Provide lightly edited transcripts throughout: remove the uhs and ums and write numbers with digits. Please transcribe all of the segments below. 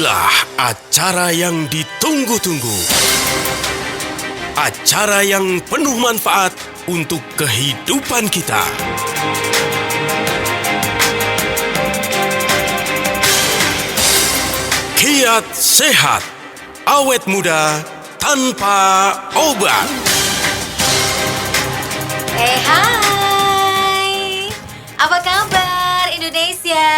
Inilah acara yang ditunggu-tunggu. Acara yang penuh manfaat untuk kehidupan kita. Kiat sehat, awet muda tanpa obat. Hai, apa kabar Indonesia?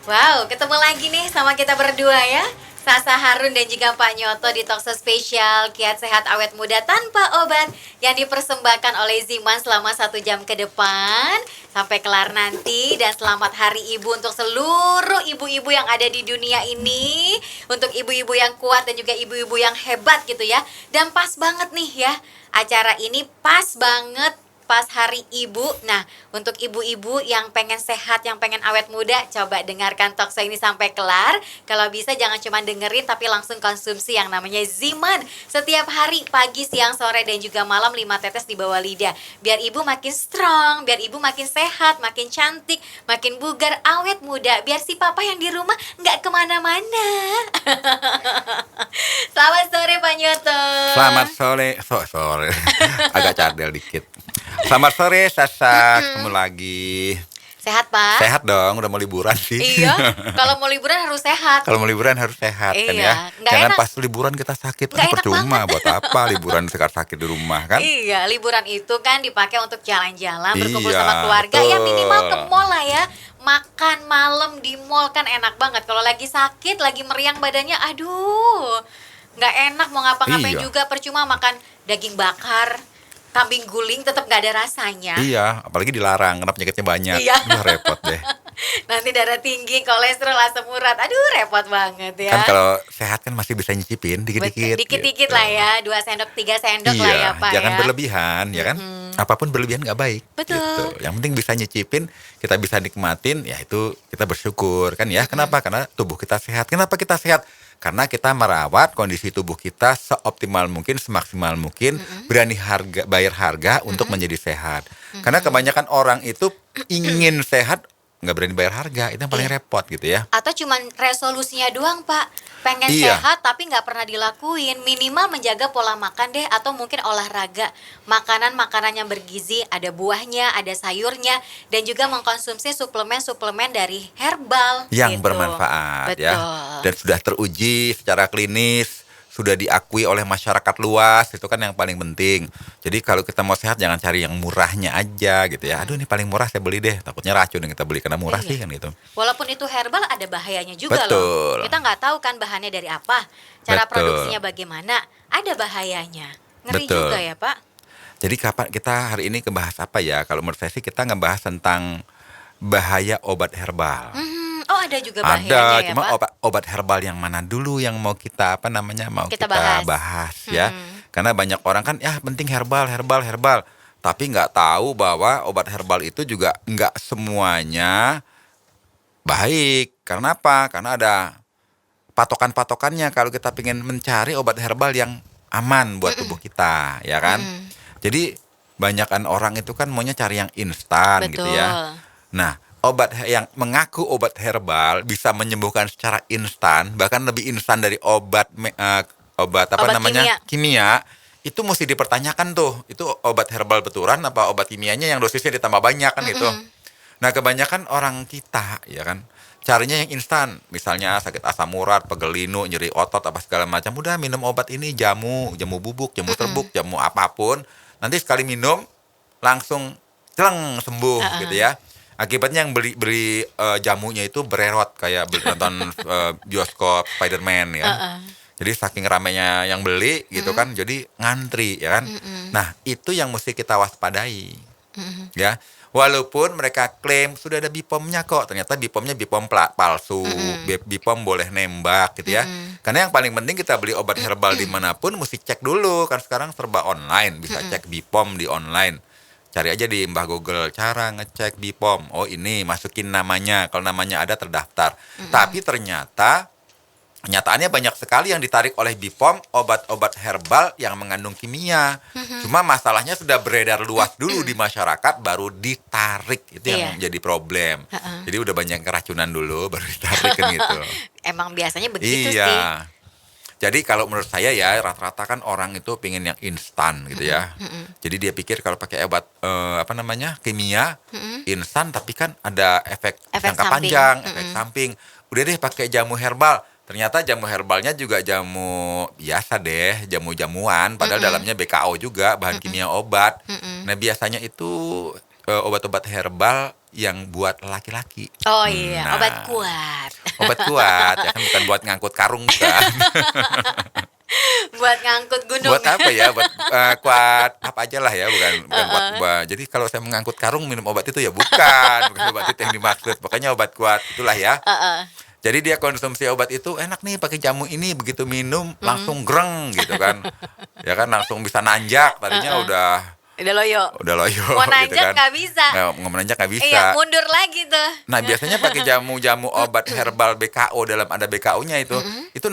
Wow, ketemu lagi nih sama kita berdua ya, Sasa Harun dan juga Pak Nyoto di talkshow spesial Kiat Sehat Awet Muda Tanpa Obat yang dipersembahkan oleh Ziman selama 1 jam ke depan sampai kelar nanti. Dan selamat Hari Ibu untuk seluruh ibu-ibu yang ada di dunia ini, untuk ibu-ibu yang kuat dan juga ibu-ibu yang hebat gitu ya. Dan pas banget nih ya, acara ini pas banget pas Hari Ibu. Nah, untuk ibu-ibu yang pengen sehat, yang pengen awet muda, coba dengarkan talkshow ini sampai kelar. Kalau bisa jangan cuma dengerin, tapi langsung konsumsi yang namanya Ziman. Setiap hari, pagi, siang, sore, dan juga malam 5 tetes di bawah lidah. Biar ibu makin strong, biar ibu makin sehat, makin cantik, makin bugar, awet muda. Biar si papa yang di rumah nggak kemana-mana. Selamat sore Pak Nyoto. Selamat sore. Agak cadel dikit. Selamat sore Sasa, ketemu lagi. Sehat Pak? Sehat dong, udah mau liburan sih. Iya, kalau mau liburan harus sehat. Kalau mau liburan harus sehat kan ya. Nggak Jangan enak. pas liburan kita sakit, Nggak kan enak percuma. Buat apa liburan sakit di rumah kan? Iya, liburan itu kan dipakai untuk jalan-jalan, berkumpul Iya, sama keluarga. betul. Ya minimal ke mall lah ya. Makan malam di mall kan enak banget. Kalau lagi sakit, lagi meriang badannya, aduh, nggak enak mau ngapa-ngapain Iya. juga. Percuma makan daging bakar, kambing guling tetap nggak ada rasanya. Iya, apalagi dilarang, karena penyakitnya banyak. Iya. Wah, repot deh. Nanti darah tinggi, kolesterol, asam urat. Aduh, repot banget ya. Kan kalau sehat kan masih bisa nyicipin dikit-dikit. Dikit-dikit gitu. lah ya, 2 sendok, 3 sendok lah ya Pak jangan ya. berlebihan ya kan. Apapun berlebihan nggak baik. Betul. Gitu. Yang penting bisa nyicipin, kita bisa nikmatin, ya itu kita bersyukur kan ya. Kenapa? Karena tubuh kita sehat. Kenapa kita sehat? Karena kita merawat kondisi tubuh kita seoptimal mungkin, semaksimal mungkin, berani bayar harga untuk menjadi sehat. Karena kebanyakan orang itu ingin sehat, nggak berani bayar harga, itu yang paling Iya. repot gitu ya. Atau cuman resolusinya doang Pak, pengen Iya. sehat tapi nggak pernah dilakuin. Minimal menjaga pola makan deh, atau mungkin olahraga. Makanan-makanan yang bergizi, ada buahnya, ada sayurnya, dan juga mengkonsumsi suplemen-suplemen dari herbal Yang gitu. bermanfaat Betul. ya, dan sudah teruji secara klinis, sudah diakui oleh masyarakat luas, itu kan yang paling penting. Jadi kalau kita mau sehat jangan cari yang murahnya aja gitu ya. Aduh ini paling murah saya beli deh, takutnya racun yang kita beli karena murah Iya. sih kan gitu. Walaupun itu herbal, ada bahayanya juga Betul. loh. Kita nggak tahu kan bahannya dari apa, cara Betul. produksinya bagaimana, ada bahayanya. Ngeri Betul. juga ya Pak. Jadi kapan kita hari ini ngebahas apa ya? Kalau menurut saya sih kita ngebahas tentang bahaya obat herbal. Oh ada juga bahayanya Ada, ya cuma Pak. obat herbal yang mana dulu yang mau kita mau Kita kita bahas. bahas ya. Karena banyak orang kan ya penting herbal, tapi nggak tahu bahwa obat herbal itu juga nggak semuanya baik. Karena apa? Karena ada patokan-patokannya kalau kita pengen mencari obat herbal yang aman buat tubuh kita, ya kan? Jadi banyakan orang itu kan maunya cari yang instan gitu Betul. ya. Nah, obat yang mengaku obat herbal bisa menyembuhkan secara instan, bahkan lebih instan dari obat Obat kimia, itu mesti dipertanyakan tuh, itu obat herbal betulan apa obat kimianya yang dosisnya ditambah banyak kan gitu. Nah, kebanyakan orang kita ya kan carinya yang instan, misalnya sakit asam urat, pegel linu, nyeri otot apa segala macam, udah minum obat ini, jamu bubuk, jamu serbuk, jamu apapun, nanti sekali minum langsung celeng sembuh gitu ya. Akibatnya yang beli jamunya itu bererot kayak nonton bioskop Spider-Man ya. Jadi saking ramainya yang beli gitu kan, jadi ngantri ya kan. Nah, itu yang mesti kita waspadai. Ya. Walaupun mereka klaim sudah ada BPOM-nya kok, ternyata BPOM-nya BPOM palsu, BPOM boleh nembak gitu ya. Karena yang paling penting kita beli obat herbal dimanapun mesti cek dulu, kan sekarang serba online, bisa cek BPOM di online. Cari aja di Mbah Google cara ngecek BPOM. Oh ini masukin namanya, kalau namanya ada terdaftar. Tapi ternyata Kenyataannya banyak sekali yang ditarik oleh BPOM, obat-obat herbal yang mengandung kimia. Cuma masalahnya sudah beredar luas dulu di masyarakat, baru ditarik. Itu yang menjadi problem. Jadi udah banyak keracunan dulu, baru ditarik kan gitu. Emang biasanya begitu sih. Iya. Jadi kalau menurut saya ya, rata-rata kan orang itu pengen yang instan gitu ya. Jadi dia pikir kalau pakai obat kimia, instan, tapi kan ada efek jangka samping. panjang, efek samping. Udah deh pakai jamu herbal. Ternyata jamu herbalnya juga jamu biasa deh, jamu-jamuan, padahal dalamnya BKO juga, bahan kimia obat. Nah, biasanya itu obat-obat herbal yang buat laki-laki. Oh iya, Nah, obat kuat. Obat kuat, ya kan, bukan buat ngangkut karung kan. Buat ngangkut gunung. Buat apa ya? Buat kuat apa aja lah ya, bukan buat. Jadi kalau saya mengangkut karung minum obat itu ya bukan obat itu yang dimaksud. Pokoknya obat kuat itulah ya. Jadi dia konsumsi obat itu enak nih pakai jamu ini, begitu minum langsung greng gitu kan. Ya kan langsung bisa nanjak, tadinya udah loyo. Mau gitu nanjak kan. nggak bisa. Mau menanjak nggak bisa. Iya, mundur lagi tuh. Nah, biasanya pakai jamu-jamu obat herbal BKO, dalam ada BKO-nya itu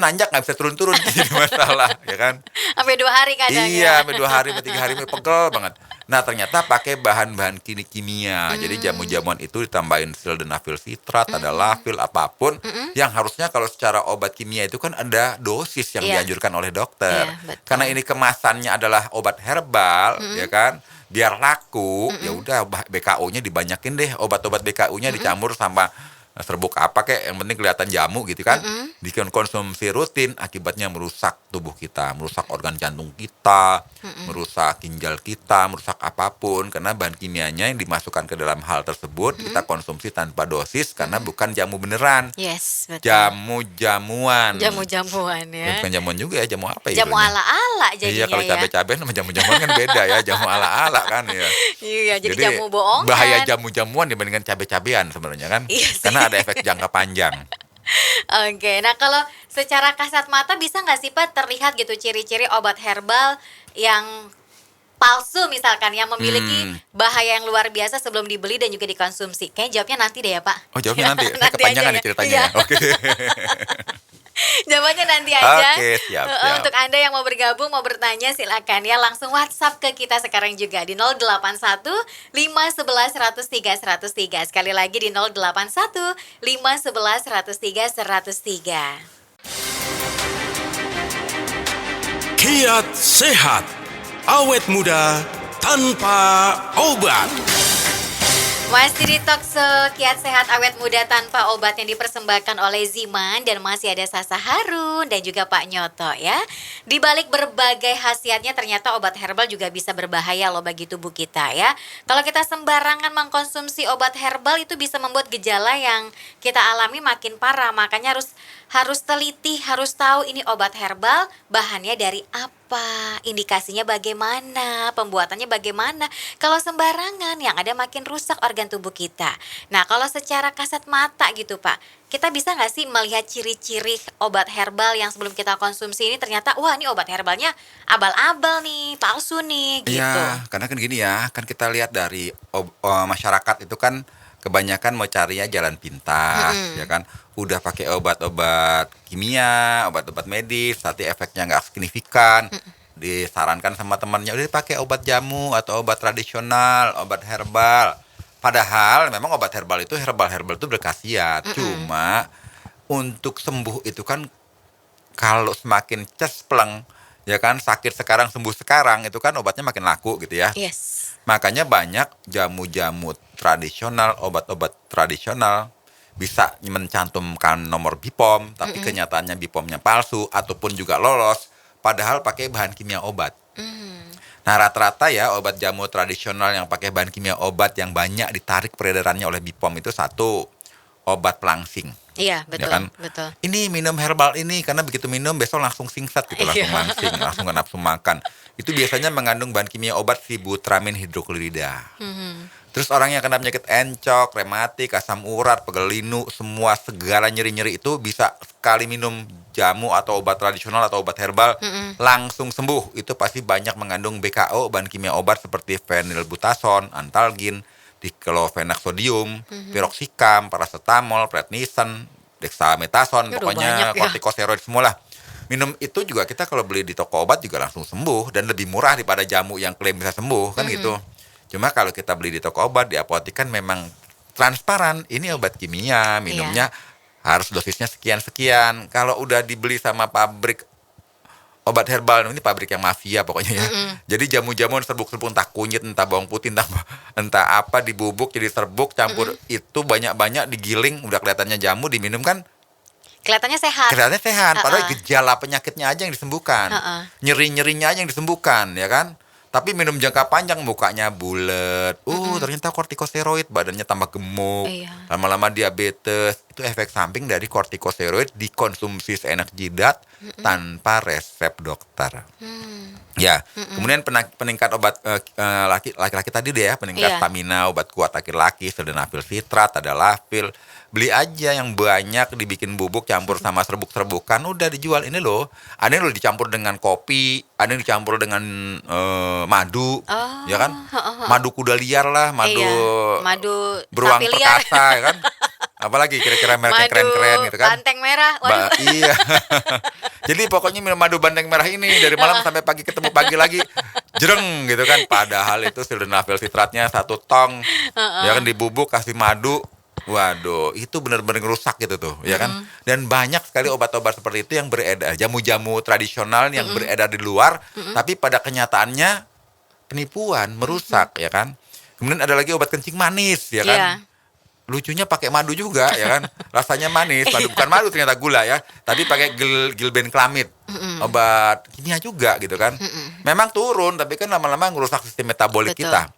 nanjak nggak bisa turun-turun, jadi masalah, ya kan? Sampai 2 hari kadang Iya, ya. sampai 2 hari, sampai 3 hari, pegel banget. Nah, ternyata pakai bahan-bahan kimia. Jadi jamu-jamuan itu ditambahin sildenafil sitrat, ada lafil, apapun. Yang harusnya kalau secara obat kimia itu kan ada dosis yang dianjurkan oleh dokter. Iya, betul. Karena ini kemasannya adalah obat herbal, ya kan? Biar laku, ya udah BKO-nya dibanyakin deh, obat-obat BKO-nya dicampur sama serbuk apa kek, yang penting kelihatan jamu gitu kan. Dikonsumsi rutin, akibatnya merusak tubuh kita, merusak organ jantung kita, merusak ginjal kita, merusak apapun, karena bahan kimianya yang dimasukkan ke dalam hal tersebut kita konsumsi tanpa dosis, karena bukan jamu beneran. Yes, betul. Jamu-jamuan. Jamu-jamuan ya. Bukan jamuan juga ya, jamu apa ya? Jamu judulnya? ala-ala jadinya Iya, kalau ya. cabai-cabai sama jamu-jamuan kan beda ya, jamu ala-ala kan ya. Iya, jadi jamu bohongan. Bahaya jamu-jamuan dibandingkan cabai-cabean sebenarnya kan. Iya sih. Karena ada efek jangka panjang. Oke, nah kalau secara kasat mata bisa nggak sih Pak terlihat gitu ciri-ciri obat herbal yang palsu misalkan, yang memiliki bahaya yang luar biasa sebelum dibeli dan juga dikonsumsi? Kayaknya jawabnya nanti deh ya Pak. Oh, jawabnya nanti. Saya Nanti kepanjangan aja nih ceritanya. Iya. Ya. Oke. Jawabannya nanti aja. Oke, siap. Untuk Anda yang mau bergabung, mau bertanya, silakan ya langsung WhatsApp ke kita sekarang juga di 081 511 103 103. Sekali lagi di 081 511 103 103. Kiat sehat, awet muda tanpa obat. Masih di Talkshow Kiat Sehat Awet Muda Tanpa Obat yang dipersembahkan oleh Ziman, dan masih ada Sasa Harun dan juga Pak Nyoto ya. Di balik berbagai khasiatnya, ternyata obat herbal juga bisa berbahaya loh bagi tubuh kita ya. Kalau kita sembarangan mengkonsumsi obat herbal itu bisa membuat gejala yang kita alami makin parah. Makanya harus teliti, harus tahu ini obat herbal bahannya dari apa, indikasinya bagaimana, pembuatannya bagaimana. Kalau sembarangan yang ada makin rusak organ tubuh kita. Nah, kalau secara kasat mata gitu Pak, kita bisa nggak sih melihat ciri-ciri obat herbal yang sebelum kita konsumsi ini ternyata wah ini obat herbalnya abal-abal nih, palsu nih gitu. Iya, karena kan gini ya, kan kita lihat dari masyarakat itu kan kebanyakan mau carinya jalan pintas, ya kan. Udah pakai obat-obat kimia, obat-obat medis, tapi efeknya nggak signifikan. Disarankan sama temannya, udah pakai obat jamu atau obat tradisional, obat herbal. Padahal memang obat herbal itu berkhasiat. Cuma untuk sembuh itu kan kalau semakin cespleng, ya kan, sakit sekarang sembuh sekarang, itu kan obatnya makin laku gitu ya. Yes. Makanya banyak jamu-jamu tradisional, obat-obat tradisional bisa mencantumkan nomor BPOM, tapi kenyataannya BPOM-nya palsu ataupun juga lolos, padahal pakai bahan kimia obat. Nah, rata-rata ya obat jamu tradisional yang pakai bahan kimia obat yang banyak ditarik peredarannya oleh BPOM itu satu, obat pelangsing. Iya, betul, Ya kan? betul. Ini minum herbal ini karena begitu minum besok langsung singset gitu, langsung Iya. langsing, langsung nggak nafsu makan. Itu biasanya mengandung bahan kimia obat sibutramine hidroklorida. Terus orang yang kena penyakit encok, rematik, asam urat, pegel linu, semua segala nyeri-nyeri itu bisa sekali minum jamu atau obat tradisional atau obat herbal langsung sembuh. Itu pasti banyak mengandung BKO, bahan kimia obat seperti fenilbutason, antalgin, diklofenak sodium, piroxicam, paracetamol, prednison, dexamethasone, Aduh, pokoknya banyak ya. kortikosteroid semua lah. Minum itu juga kita kalau beli di toko obat juga langsung sembuh dan lebih murah daripada jamu yang klaim bisa sembuh kan gitu. Cuma kalau kita beli di toko obat di apotek kan memang transparan, ini obat kimia, minumnya harus dosisnya sekian-sekian. Kalau udah dibeli sama pabrik obat herbal, ini pabrik yang mafia pokoknya ya. Jadi jamu-jamuan serbuk-serbuk entah kunyit, entah bawang putih, entah apa dibubuk jadi serbuk campur itu banyak-banyak digiling udah kelihatannya jamu diminum kan Kelihatannya sehat. kelihatannya sehat, padahal gejala penyakitnya aja yang disembuhkan. Nyeri-nyerinya aja yang disembuhkan, ya kan? Tapi minum jangka panjang mukanya bulet. Ternyata kortikosteroid, badannya tambah gemuk. Iya. Lama-lama diabetes. Itu efek samping dari kortikosteroid dikonsumsi seenak jidat tanpa resep dokter. Ya, kemudian peningkat obat laki-laki tadi deh ya, peningkat Iya. stamina, obat kuat laki-laki, sildenafil sitrat, tadalafil. Beli aja yang banyak dibikin bubuk campur sama serbuk-serbukan udah dijual ini loh. Ada yang dicampur dengan kopi, ada yang dicampur dengan madu, ya kan? Madu kuda liar lah, madu Iya. Madu beruang sapi liar. perkasa, ya kan? Apalagi kira-kira merek yang Madu keren-keren gitu kan? banteng merah. Waduh. Iya. Jadi pokoknya minum madu banteng merah ini dari malam sampai pagi ketemu pagi lagi jereng gitu kan. Padahal itu sildenafil sitratnya 1 tong. Ya kan dibubuk kasih madu. Waduh, itu benar-benar ngerusak gitu tuh, ya kan? Dan banyak sekali obat-obat seperti itu yang beredar, jamu-jamu tradisional yang beredar di luar, tapi pada kenyataannya penipuan, merusak, ya kan? Kemudian ada lagi obat kencing manis, ya kan? Iya. Lucunya pakai madu juga ya kan, rasanya manis, madu bukan madu ternyata gula ya, tapi pakai gilbenclamid, obat kimia juga gitu kan. Memang turun tapi kan lama-lama ngerusak sistem metabolik Betul. kita.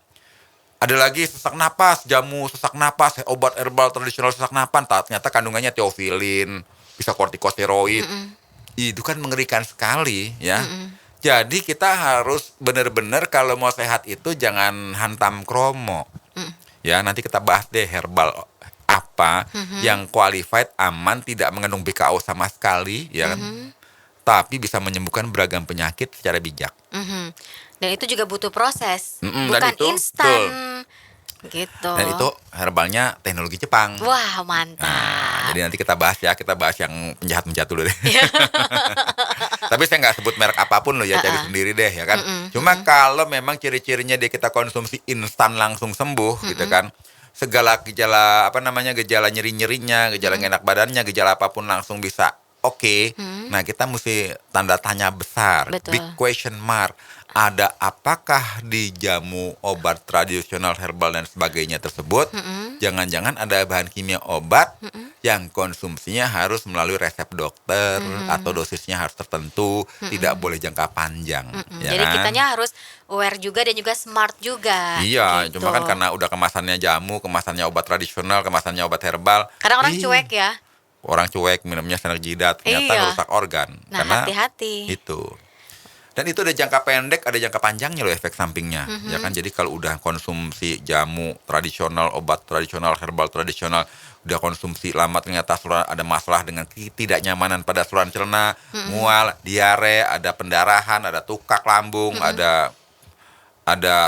Ada lagi sesak napas, jamu sesak napas, obat herbal tradisional sesak napas, ternyata kandungannya teofilin, bisa kortikosteroid. Itu kan mengerikan sekali ya. Jadi kita harus benar-benar kalau mau sehat itu jangan hantam kromo. Ya, nanti kita bahas deh herbal apa yang qualified, aman, tidak mengandung BKO sama sekali, ya kan? Tapi bisa menyembuhkan beragam penyakit secara bijak. Dan itu juga butuh proses, Dan bukan itu, instan. Gitu. Dan itu herbalnya teknologi Jepang. Wah, mantap. Nah, jadi nanti kita bahas yang penjahat-penjahat dulu deh. Tapi saya nggak sebut merek apapun loh ya, cari sendiri deh ya kan. Cuma kalau memang ciri-cirinya dia kita konsumsi instan langsung sembuh gitu kan. Segala gejala gejala nyeri-nyerinya, gejala nggak enak badannya, gejala apapun langsung bisa oke. Nah, kita mesti tanda tanya besar, Betul. big question mark. Ada apakah di jamu obat tradisional herbal dan sebagainya tersebut jangan-jangan ada bahan kimia obat yang konsumsinya harus melalui resep dokter atau dosisnya harus tertentu, tidak boleh jangka panjang, ya Jadi kan? kitanya harus aware juga dan juga smart juga. Iya, gitu. cuma kan karena udah kemasannya jamu, kemasannya obat tradisional, kemasannya obat herbal. Kadang orang ih, cuek ya. Orang cuek minumnya senak jidat, ternyata Iya. merusak organ. Nah, karena hati-hati. itu. Dan itu ada jangka pendek, ada jangka panjangnya loh efek sampingnya. Ya kan, jadi kalau udah konsumsi jamu tradisional, obat tradisional, herbal tradisional, udah konsumsi lama ternyata ada masalah dengan ketidaknyamanan pada saluran cerna, mual, diare, ada pendarahan, ada tukak lambung, ada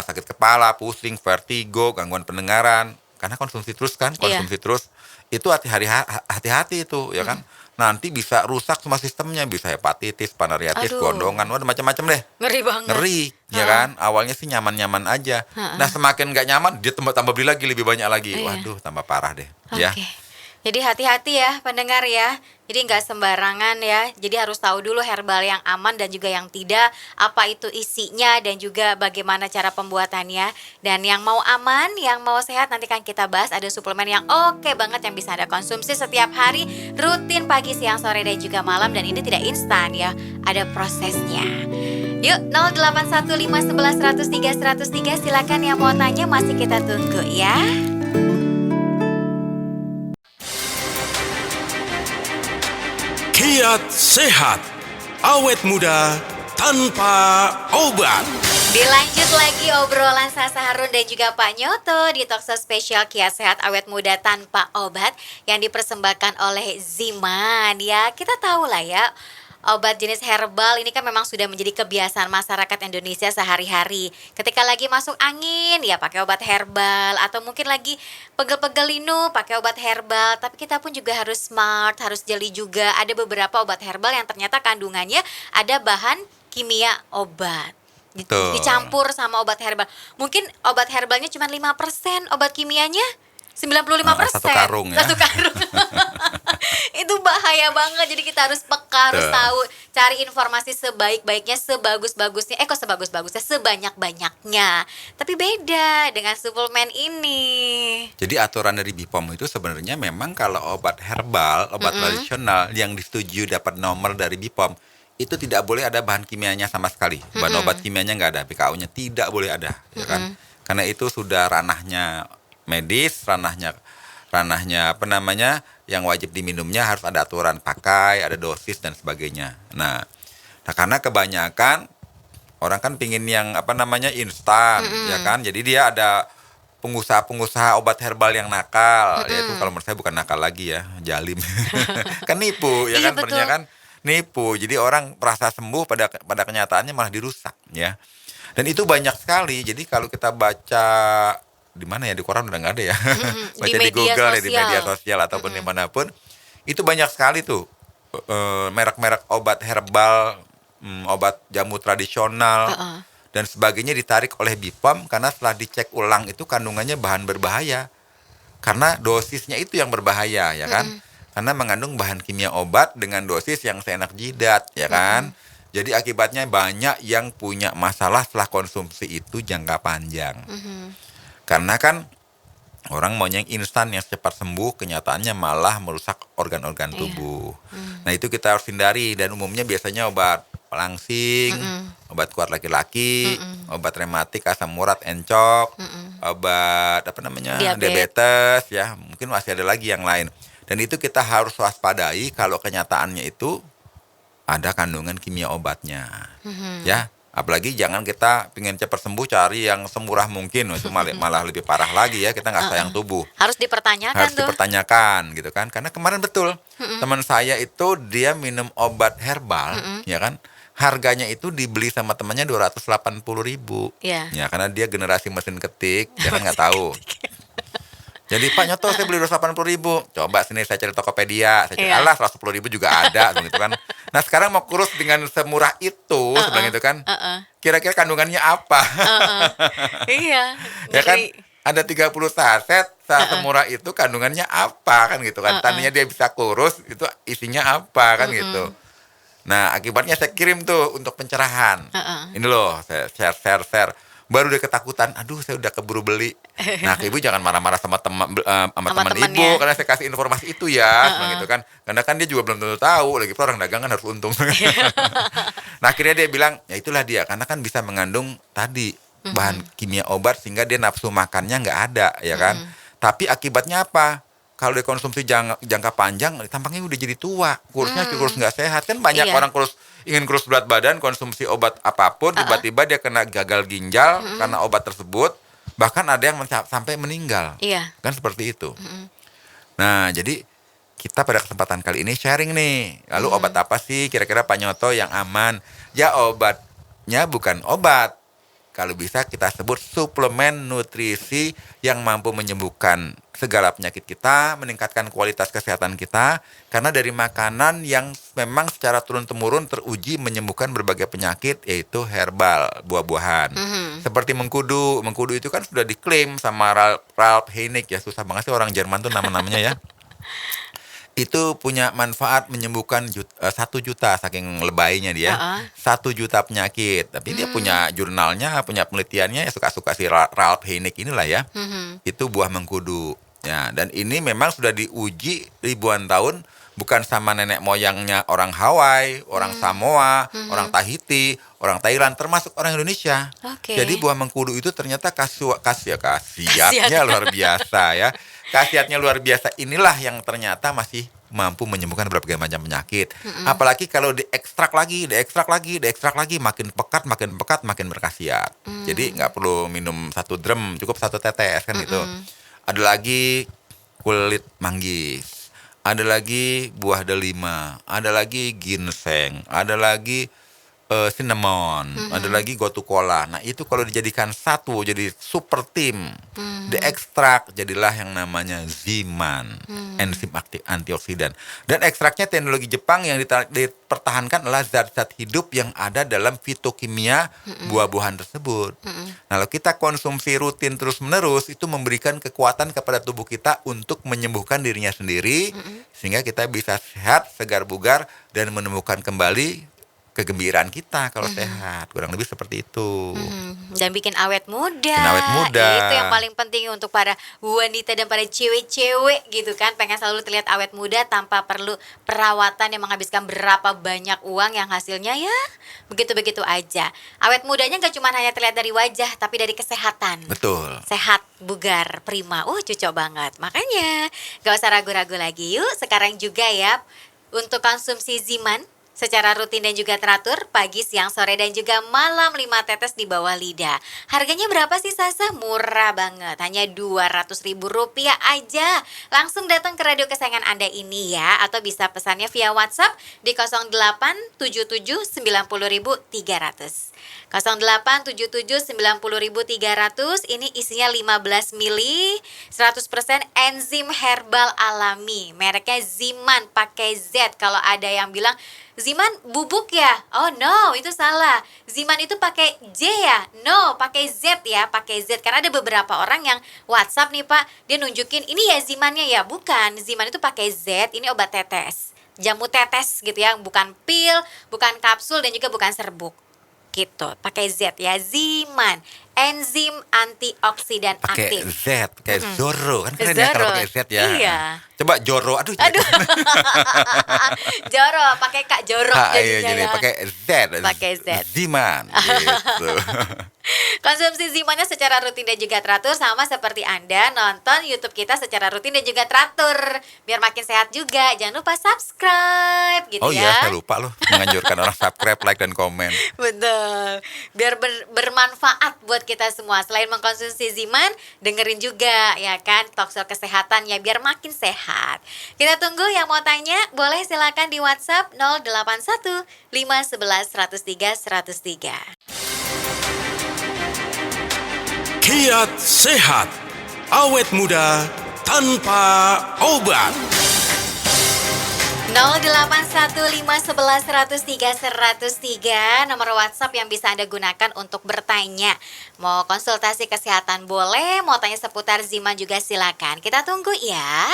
sakit kepala, pusing, vertigo, gangguan pendengaran. Karena konsumsi terus kan, konsumsi terus. Itu hati-hati itu, ya kan. Nanti bisa rusak semua sistemnya, bisa hepatitis, panariatis, Aduh. gondongan, waduh macam-macam deh. Ngeri banget. Ngeri, ya kan. Awalnya sih nyaman-nyaman aja. Nah, semakin nggak nyaman, dia tambah beli lagi, lebih banyak lagi. Iya. Waduh, tambah parah deh. Oke. Ya. Jadi hati-hati ya pendengar ya. Jadi nggak sembarangan ya. Jadi harus tahu dulu herbal yang aman dan juga yang tidak. Apa itu isinya dan juga bagaimana cara pembuatannya. Dan yang mau aman, yang mau sehat nanti kan kita bahas. Ada suplemen yang oke banget yang bisa Anda konsumsi setiap hari. Rutin pagi, siang, sore, dan juga malam. Dan ini tidak instan ya. Ada prosesnya. Yuk 081511103103 silakan yang mau tanya masih kita tunggu ya. Kiat sehat, awet muda tanpa obat. Dilanjut lagi obrolan Sasa Harun dan juga Pak Nyoto di Talkshow spesial Kiat Sehat Awet Muda Tanpa Obat yang dipersembahkan oleh Ziman. Ya, kita tahu lah ya, obat jenis herbal ini kan memang sudah menjadi kebiasaan masyarakat Indonesia sehari-hari. Ketika lagi masuk angin ya pakai obat herbal, atau mungkin lagi pegel-pegel linu pakai obat herbal. Tapi kita pun juga harus smart, harus jeli juga. Ada beberapa obat herbal yang ternyata kandungannya ada bahan kimia obat. Betul. Dicampur sama obat herbal. Mungkin obat herbalnya cuma 5%, obat kimianya 95%. Satu karung ya. Satu karung. Itu bahaya banget. Jadi kita harus peka, harus Betul. tahu, cari informasi sebaik-baiknya, sebagus-bagusnya. Sebagus-bagusnya, sebanyak-banyaknya. Tapi beda dengan suplemen ini. Jadi aturan dari BPOM itu sebenarnya memang kalau obat herbal, obat tradisional yang disetujui dapat nomor dari BPOM itu tidak boleh ada bahan kimianya sama sekali. Bahan obat kimianya nggak ada, PKU-nya tidak boleh ada, ya kan? Karena itu sudah ranahnya medis, ranahnya apa namanya, yang wajib diminumnya harus ada aturan pakai, ada dosis dan sebagainya. Nah karena kebanyakan orang kan pingin yang apa namanya instan, ya kan? Jadi dia ada pengusaha-pengusaha obat herbal yang nakal, yaitu kalau menurut saya bukan nakal lagi ya, jalim. Kan nipu, ya Iya, kan? Sebenarnya betul. kan nipu. Jadi orang merasa sembuh pada kenyataannya malah dirusak, ya. Dan itu banyak sekali. Jadi kalau kita baca di mana ya, di koran udah nggak ada ya. Baca Di di media Google ya, di sosial. media sosial ataupun dimanapun, itu banyak sekali tuh merek-merek obat herbal, obat jamu tradisional dan sebagainya ditarik oleh BPOM karena setelah dicek ulang itu kandungannya bahan berbahaya. Karena dosisnya itu yang berbahaya, ya kan? Karena mengandung bahan kimia obat dengan dosis yang seenak jidat, ya kan? Jadi akibatnya banyak yang punya masalah setelah konsumsi itu jangka panjang. Karena kan orang maunya yang instan, yang cepat sembuh, kenyataannya malah merusak organ-organ tubuh. Nah itu kita harus hindari, dan umumnya biasanya obat pelangsing, obat kuat laki-laki, obat rematik, asam urat, encok, obat apa namanya, diabetes, ya mungkin masih ada lagi yang lain. Dan itu kita harus waspadai kalau kenyataannya itu ada kandungan kimia obatnya, ya. Apalagi jangan kita pengen cepat sembuh cari yang semurah mungkin, itu malah lebih parah lagi ya, kita nggak sayang tubuh. Harus dipertanyakan Harus tuh. dipertanyakan gitu kan, karena kemarin betul teman saya itu dia minum obat herbal, ya kan, harganya itu dibeli sama temannya 280.000. Iya. Ya karena dia generasi mesin ketik, dia kan nggak tahu. Jadi Pak Nyoto, saya beli 280.000. Coba sini saya cari Tokopedia, saya cari, Iya. alah 110.000 juga ada gitu kan. Nah sekarang mau kurus dengan semurah itu, sebenarnya itu kan, kira-kira kandungannya apa? Iya. Ya kan, ngeri. ada 30 saset, semurah itu kandungannya apa kan gitu kan. Tadinya dia bisa kurus, itu isinya apa kan gitu. Nah akibatnya saya kirim tuh untuk pencerahan. Ini loh, saya share. Baru dia ketakutan, aduh saya udah keburu beli. Nah ibu jangan marah-marah sama teman temannya. ibu, karena saya kasih informasi itu ya, gitu kan. Karena kan dia juga belum tentu tahu, lagi pula orang dagang kan harus untung. Nah akhirnya dia bilang, ya itulah dia, karena kan bisa mengandung tadi bahan kimia obat sehingga dia nafsu makannya nggak ada, ya kan. Tapi akibatnya apa? Kalau dikonsumsi jangka panjang, tampaknya udah jadi tua, kurusnya kurus nggak sehat. Kan banyak Iya. orang ingin kurus berat badan, konsumsi obat apapun, tiba-tiba dia kena gagal ginjal karena obat tersebut. Bahkan ada yang sampai meninggal. Iya. Kan seperti itu. Nah, jadi kita pada kesempatan kali ini sharing nih. Lalu obat apa sih kira-kira Pak Nyoto yang aman? Ya obatnya bukan obat. Kalau bisa kita sebut suplemen nutrisi yang mampu menyembuhkan segala penyakit kita, meningkatkan kualitas kesehatan kita, karena dari makanan yang memang secara turun-temurun teruji menyembuhkan berbagai penyakit, yaitu herbal, buah-buahan. Seperti mengkudu. Mengkudu itu kan sudah diklaim sama Ralph Heineck, ya susah banget sih orang Jerman tuh nama-namanya ya. Itu punya manfaat menyembuhkan 1 juta, saking lebaynya dia, 1 juta penyakit. Tapi dia punya jurnalnya, punya penelitiannya, ya suka-suka si Ralph Heineck inilah ya. Itu buah mengkudu. Ya, dan ini memang sudah diuji ribuan tahun, bukan sama nenek moyangnya orang Hawaii, orang Samoa, orang Tahiti, orang Thailand, termasuk orang Indonesia. Oke. Jadi buah mengkudu itu ternyata khasiatnya luar biasa ya. Khasiatnya luar biasa inilah yang ternyata masih mampu menyembuhkan berbagai macam penyakit. Apalagi kalau diekstrak lagi, makin pekat, makin berkhasiat. Jadi nggak perlu minum 1 drum, cukup 1 tetes kan gitu. Ada lagi kulit manggis, ada lagi buah delima, ada lagi ginseng, ada lagi cinnamon, ada lagi gotu kola. Nah itu kalau dijadikan satu jadi super tim, diekstrak jadilah yang namanya ziman, enzim antioksidan. Dan ekstraknya teknologi Jepang yang dipertahankan adalah zat-zat hidup yang ada dalam fitokimia buah-buahan tersebut. Nah kalau kita konsumsi rutin terus-menerus itu memberikan kekuatan kepada tubuh kita untuk menyembuhkan dirinya sendiri, sehingga kita bisa sehat, segar bugar, dan menemukan kembali kegembiraan kita kalau sehat, kurang lebih seperti itu. Dan bikin awet muda. Bikin awet muda. Itu yang paling penting untuk para wanita dan para cewek-cewek gitu kan. Pengen selalu terlihat awet muda tanpa perlu perawatan yang menghabiskan berapa banyak uang yang hasilnya ya begitu-begitu aja. Awet mudanya gak cuma hanya terlihat dari wajah, tapi dari kesehatan. Betul. Sehat, bugar, prima. Cocok banget. Makanya gak usah ragu-ragu lagi. Yuk sekarang juga ya untuk konsumsi Ziman secara rutin dan juga teratur, pagi, siang, sore, dan juga malam 5 tetes di bawah lidah. Harganya berapa sih Sasa? Murah banget, hanya Rp200.000 aja. Langsung datang ke radio kesayangan Anda ini ya, atau bisa pesannya via WhatsApp di 0877 90.300. 0877 90.300. Ini isinya 15 mili, 100% enzim herbal alami. Mereknya Ziman pakai Z. Kalau ada yang bilang Ziman bubuk ya? Oh no, itu salah. Ziman itu pakai J ya? No, pakai Z ya, pakai Z. Karena ada beberapa orang yang WhatsApp nih Pak, dia nunjukin ini ya Zimannya ya. Bukan, Ziman itu pakai Z, ini obat tetes. Jamu tetes gitu ya, bukan pil, bukan kapsul, dan juga bukan serbuk. Gitu, pakai Z ya, Ziman, enzim antioksidan Pakai aktif. Z, kayak Zoro kan keren ya kalau pakai Z ya. Iya. Coba Joro, aduh. Joro, pakai Kak Jorok Iya, jadi ya. pakai Z. Pakai Z. Ziman. Gitu. Konsumsi Zimannya secara rutin dan juga teratur sama seperti Anda nonton YouTube kita secara rutin dan juga teratur. Biar makin sehat juga. Jangan lupa subscribe gitu Oh ya. iya, saya lupa loh menganjurkan orang subscribe, like, dan komen. Betul. Biar bermanfaat buat kita semua. Selain mengkonsumsi Ziman, dengerin juga ya kan talkshow kesehatan ya biar makin sehat. Kita tunggu yang mau tanya, boleh silakan di WhatsApp 081 511 103 103. Kiat sehat, awet muda tanpa obat. 081511103103 nomor WhatsApp yang bisa Anda gunakan untuk bertanya. Mau konsultasi kesehatan boleh, mau tanya seputar Ziman juga silakan. Kita tunggu ya.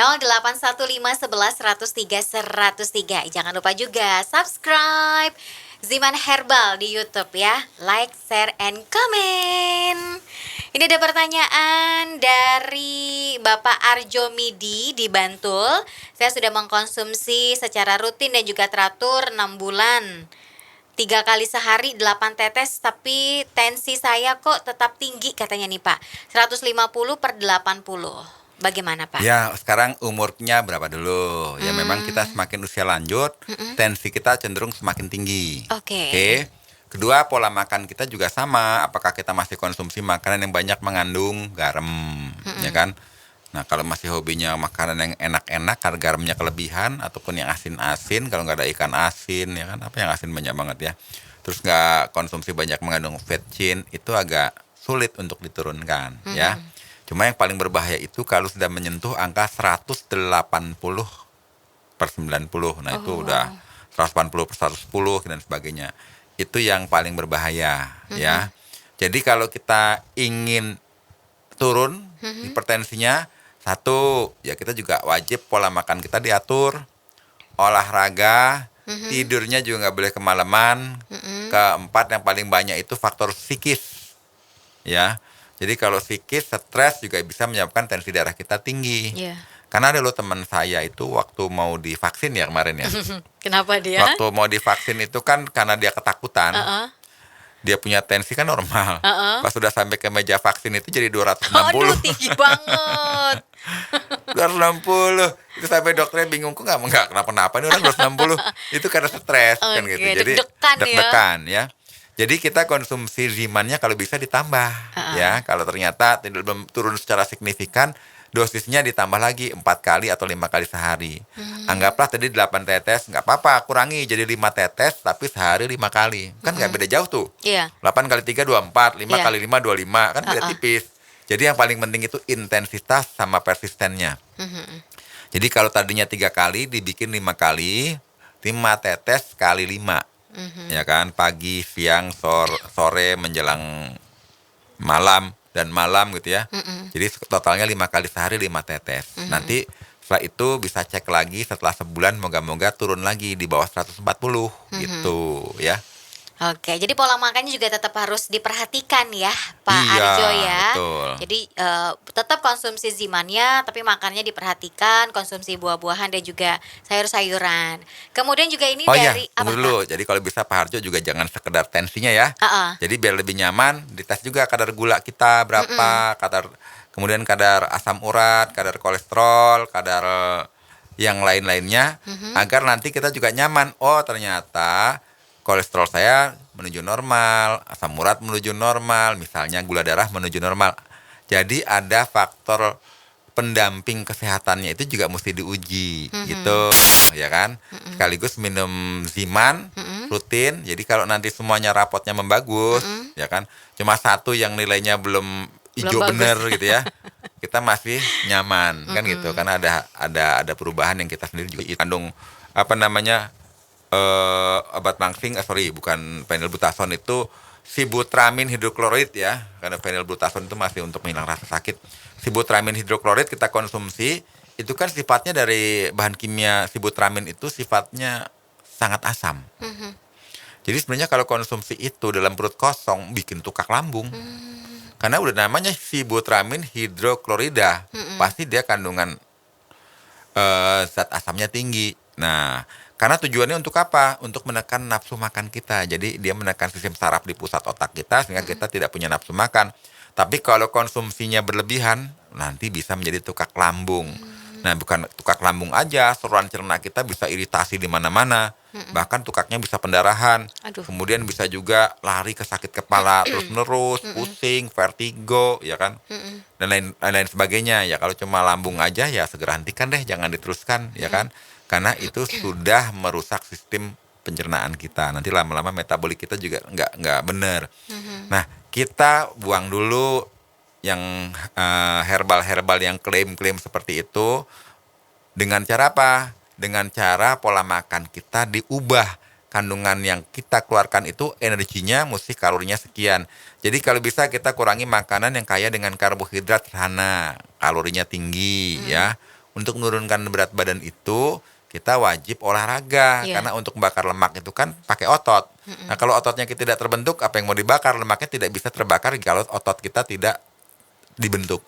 081511103103. Jangan lupa juga subscribe Ziman Herbal di YouTube ya. Like, share, and comment. Ini ada pertanyaan dari Bapak Arjo Midi di Bantul. Saya sudah mengkonsumsi secara rutin dan juga teratur 6 bulan. 3 kali sehari 8 tetes, tapi tensi saya kok tetap tinggi katanya nih Pak. 150/80. Bagaimana Pak? Ya, sekarang umurnya berapa dulu? Ya memang kita semakin usia lanjut, tensi kita cenderung semakin tinggi. Oke. Kedua, pola makan kita juga sama. Apakah kita masih konsumsi makanan yang banyak mengandung garam, ya kan? Nah, kalau masih hobinya makanan yang enak-enak, karena garamnya kelebihan, ataupun yang asin-asin, kalau nggak ada ikan asin, ya kan? Apa yang asin banyak banget ya? Terus nggak konsumsi banyak mengandung vetchin, itu agak sulit untuk diturunkan, ya. Cuma yang paling berbahaya itu kalau sudah menyentuh angka 180/90. Nah, itu udah 180/110 dan sebagainya. Itu yang paling berbahaya, ya. Jadi kalau kita ingin turun hipertensinya, satu, ya kita juga wajib pola makan kita diatur, olahraga, tidurnya juga nggak boleh kemalaman. Keempat, yang paling banyak itu faktor psikis, ya. Jadi kalau psikis, stres juga bisa menyebabkan tensi darah kita tinggi. Iya. Karena ada loh teman saya itu waktu mau divaksin ya kemarin ya. Kenapa dia? Waktu mau divaksin itu kan karena dia ketakutan. Dia punya tensi kan normal. Pas sudah sampai ke meja vaksin itu jadi 260. Aduh, tinggi banget. 260. Itu sampai dokternya bingung, kok nggak kenapa-napa ini orang 260. Itu karena stres kan gitu. Jadi deg-degan ya. deg-degan ya. Jadi kita konsumsi zimannya kalau bisa ditambah, ya. Kalau ternyata tidak belum turun secara signifikan, dosisnya ditambah lagi 4 kali atau 5 kali sehari. Anggaplah tadi 8 tetes, nggak apa-apa, kurangi jadi 5 tetes, tapi sehari 5 kali. Kan nggak beda jauh tuh. Iya. 8 kali 3, 24, 5 Iya. kali 5, 25, kan beda tipis. Jadi yang paling penting itu intensitas sama persistennya. Jadi kalau tadinya 3 kali, dibikin 5 kali, 5 tetes kali 5. Ya kan, pagi, siang, sore, menjelang malam dan malam gitu ya. Jadi totalnya 5 kali sehari 5 tetes. Nanti setelah itu bisa cek lagi setelah sebulan, moga-moga turun lagi di bawah 140 gitu ya. Oke, jadi pola makannya juga tetap harus diperhatikan ya, Pak Iya, Arjo ya. betul. Jadi tetap konsumsi zimannya, tapi makannya diperhatikan, konsumsi buah-buahan dan juga sayur-sayuran. Kemudian juga ini Oh iya, dari tunggu Pak? dulu. Jadi kalau bisa Pak Harjo juga jangan sekedar tensinya ya. Jadi biar lebih nyaman, dites juga kadar gula kita berapa, kemudian kadar asam urat, kadar kolesterol, kadar yang lain-lainnya, agar nanti kita juga nyaman. Oh ternyata kolesterol saya menuju normal, asam urat menuju normal, misalnya gula darah menuju normal. Jadi ada faktor pendamping kesehatannya itu juga mesti diuji gitu, ya kan? Sekaligus minum Ziman rutin. Jadi kalau nanti semuanya rapotnya membagus, ya kan? Cuma satu yang nilainya belum hijau bagus. bener gitu ya. Kita masih nyaman kan gitu, karena ada perubahan yang kita sendiri juga kandung apa namanya obat mangsing, bukan phenylbutazon, itu sibutramin hidroklorid ya, karena phenylbutazon itu masih untuk menghilangkan rasa sakit. Sibutramin hidroklorid kita konsumsi, itu kan sifatnya dari bahan kimia sibutramin itu sifatnya sangat asam. Jadi sebenarnya kalau konsumsi itu dalam perut kosong bikin tukak lambung. Karena udah namanya sibutramin hidroklorida, pasti dia kandungan zat asamnya tinggi. Nah, karena tujuannya untuk apa? Untuk menekan nafsu makan kita. Jadi dia menekan sistem saraf di pusat otak kita sehingga kita tidak punya nafsu makan. Tapi kalau konsumsinya berlebihan, nanti bisa menjadi tukak lambung. Nah, bukan tukak lambung aja, saluran cerna kita bisa iritasi di mana-mana. Bahkan tukaknya bisa pendarahan. Aduh. Kemudian bisa juga lari ke sakit kepala terus-menerus, pusing, vertigo, ya kan? Dan lain sebagainya. Ya kalau cuma lambung aja ya segera hentikan deh, jangan diteruskan, ya kan? Karena itu sudah merusak sistem pencernaan kita. Nanti lama-lama metabolik kita juga nggak benar. Nah, kita buang dulu yang herbal-herbal yang klaim-klaim seperti itu. Dengan cara apa? Dengan cara pola makan kita diubah. Kandungan yang kita keluarkan itu energinya mesti kalorinya sekian. Jadi kalau bisa kita kurangi makanan yang kaya dengan karbohidrat sederhana, kalorinya tinggi ya. Untuk menurunkan berat badan itu kita wajib olahraga, karena untuk bakar lemak itu kan pakai otot. Nah kalau ototnya kita tidak terbentuk, apa yang mau dibakar, lemaknya tidak bisa terbakar kalau otot kita tidak dibentuk.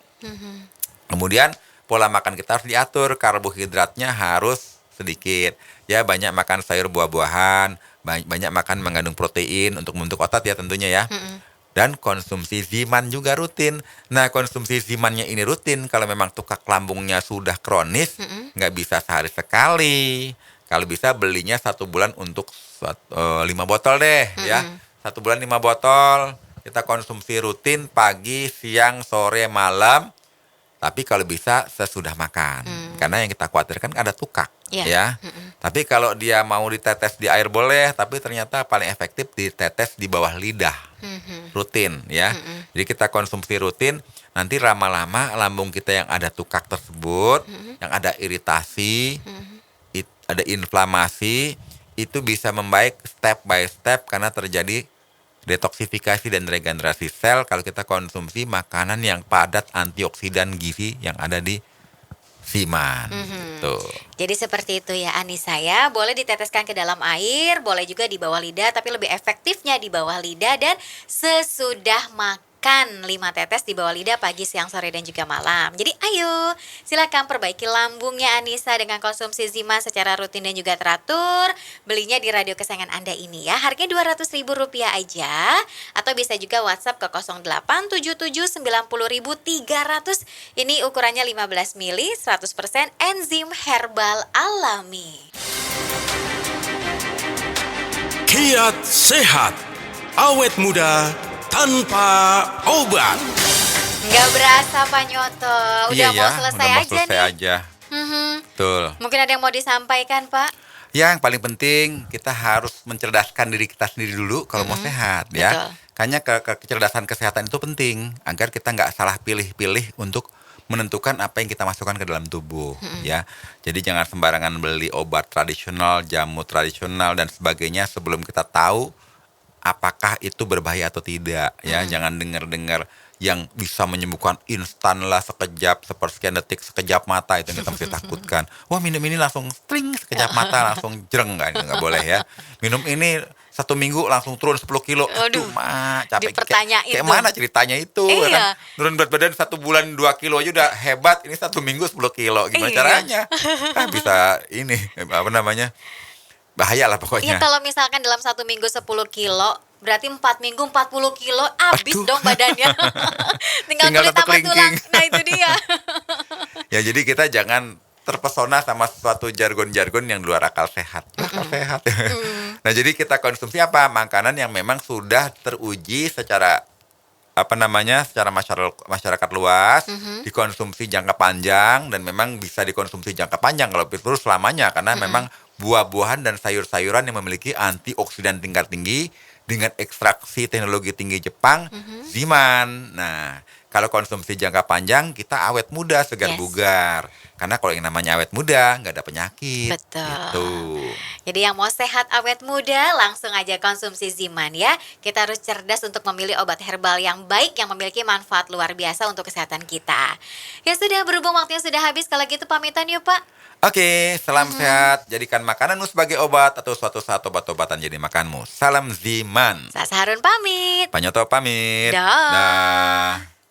Kemudian pola makan kita harus diatur, karbohidratnya harus sedikit. Ya banyak makan sayur buah-buahan, banyak makan mengandung protein untuk membentuk otot ya tentunya ya. Dan konsumsi Ziman juga rutin. Nah konsumsi Zimannya ini rutin kalau memang tukak lambungnya sudah kronis, nggak bisa sehari sekali. Kalau bisa belinya 1 bulan untuk 5 botol deh ya. 1 bulan 5 botol, kita konsumsi rutin pagi, siang, sore, malam. Tapi kalau bisa sesudah makan. Karena yang kita khawatirkan ada tukak ya. Tapi kalau dia mau ditetes di air boleh, tapi ternyata paling efektif ditetes di bawah lidah. Rutin ya. Jadi kita konsumsi rutin, nanti lama-lama lambung kita yang ada tukak tersebut, yang ada iritasi, ada inflamasi, itu bisa membaik step by step karena terjadi detoksifikasi dan regenerasi sel kalau kita konsumsi makanan yang padat antioksidan gizi yang ada di Ziman. Gitu. Jadi seperti itu ya Anissa ya, boleh diteteskan ke dalam air, boleh juga di bawah lidah, tapi lebih efektifnya di bawah lidah dan sesudah makan 5 tetes di bawah lidah pagi, siang, sore, dan juga malam. Jadi ayo silakan perbaiki lambungnya Anissa dengan konsumsi Ziman secara rutin dan juga teratur. Belinya di radio kesayangan Anda ini ya, harganya Rp200.000 aja. Atau bisa juga WhatsApp ke 087790.300. Ini ukurannya 15 mili, 100% enzim herbal alami. Kiat Sehat. awet muda tanpa obat. Nggak berasa Pak Nyoto, udah Iya mau ya, selesai udah mau aja selesai nih. aja. Mhm. Betul. Mungkin ada yang mau disampaikan Pak? Yang paling penting kita harus mencerdaskan diri kita sendiri dulu kalau mau sehat ya. Betul. Makanya kecerdasan kesehatan itu penting agar kita nggak salah pilih-pilih untuk menentukan apa yang kita masukkan ke dalam tubuh ya. Jadi jangan sembarangan beli obat tradisional, jamu tradisional dan sebagainya sebelum kita tahu apakah itu berbahaya atau tidak ya. Jangan dengar-dengar yang bisa menyembuhkan instan lah sekejap, sepersekian detik, sekejap mata, itu yang kita mesti takutkan. Wah, minum ini langsung tring, sekejap mata langsung jreng, nggak boleh ya. Minum ini 1 minggu langsung turun 10 kilo. Aduh, Aduh, mah capek. dipertanyain Kayak tuh. mana ceritanya itu? Iya. Ya kan? Turun berat badan 1 bulan 2 kilo aja udah hebat. Ini 1 minggu 10 kilo. Gimana Iya. caranya? Bisa ini, apa namanya, bahaya lah Iya, pokoknya. kalau misalkan dalam 1 minggu 10 kilo, berarti 4 minggu 40 kilo, habis Aduh. dong badannya. Tinggal kulit satu sama tulang. kelingking. Nah itu dia. Ya jadi kita jangan terpesona sama suatu jargon-jargon yang di luar akal sehat. Akal sehat. Nah jadi kita konsumsi apa? Makanan yang memang sudah teruji secara secara masyarakat luas, dikonsumsi jangka panjang dan memang bisa dikonsumsi jangka panjang kalau terus selamanya karena memang buah-buahan dan sayur-sayuran yang memiliki antioksidan tingkat tinggi dengan ekstraksi teknologi tinggi Jepang, Ziman. Nah, kalau konsumsi jangka panjang kita awet muda, segar Yes. bugar. Karena kalau yang namanya awet muda nggak ada penyakit. Betul. Gitu. Jadi yang mau sehat awet muda langsung aja konsumsi Ziman ya. Kita harus cerdas untuk memilih obat herbal yang baik yang memiliki manfaat luar biasa untuk kesehatan kita. Ya sudah, berhubung waktunya sudah habis, kalau gitu pamitan yuk Pak. Oke, salam sehat. Jadikan makananmu sebagai obat atau suatu saat obat-obatan jadi makanmu. Salam Ziman. Sasa Harun pamit. Pak Nyoto pamit. Dah. Dah.